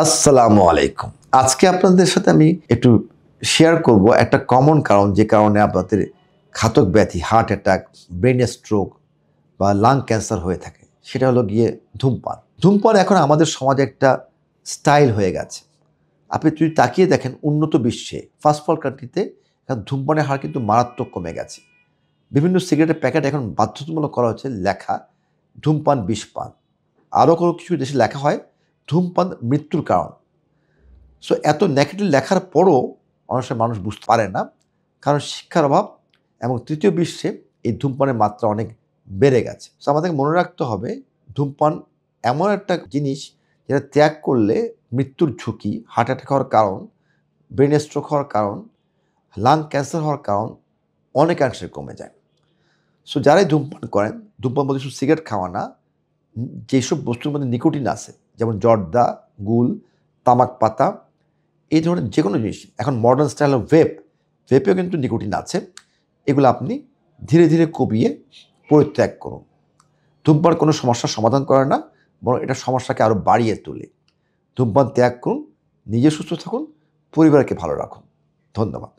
আসসালামু আলাইকুম। আজকে আপনাদের সাথে আমি একটু শেয়ার করব একটা কমন কারণ, যে কারণে আপনাদের ঘাতক ব্যাধি, হার্ট অ্যাটাক, ব্রেন স্ট্রোক বা লাং ক্যান্সার হয়ে থাকে। সেটা হলো গিয়ে ধূমপান। ধূমপান এখন আমাদের সমাজে একটা স্টাইল হয়ে গেছে। আপনি যদি তাকিয়ে দেখেন উন্নত বিশ্বে ফার্স্ট ওয়ার্ল্ড কান্ট্রিতে এখন ধূমপানের হার কিন্তু মারাত্মক কমে গেছে। বিভিন্ন সিগারেটের প্যাকেট এখন বাধ্যতামূলক করা হচ্ছে লেখা ধূমপান বিষ পান। আরও কোনো কিছু দেশে লেখা হয় ধূমপান মৃত্যুর কারণ। সো এত নেগেটিভ লেখার পরও অনেক সময় মানুষ বুঝতে পারে না, কারণ শিক্ষার অভাব এবং তৃতীয় বিশ্বে এই ধূমপানের মাত্রা অনেক বেড়ে গেছে। সো আমাদেরকে মনে রাখতে হবে ধূমপান এমন একটা জিনিস যেটা ত্যাগ করলে মৃত্যুর ঝুঁকি, হার্ট অ্যাটাক হওয়ার কারণ, ব্রেন স্ট্রোক হওয়ার কারণ, লাং ক্যান্সার হওয়ার কারণ অনেকাংশে কমে যায়। সো যারাই ধূমপান করেন, ধূমপান বলতে শুধু সিগারেট খাওয়া না, যেসব বস্তুর মধ্যে নিকোটিন আছে যেমন জর্দা, গুল, তামাক পাতা, এই ধরনের যে কোনো জিনিস, এখন মডার্ন স্টাইল অফ ভেপেও কিন্তু নিকোটিন আছে। এগুলো আপনি ধীরে ধীরে কমিয়ে পরিত্যাগ করুন। ধূমপান কোনো সমস্যার সমাধান করে না, বরং এটা সমস্যাকে আরও বাড়িয়ে তোলে। ধূমপান ত্যাগ করুন, নিজে সুস্থ থাকুন, পরিবারকে ভালো রাখুন। ধন্যবাদ।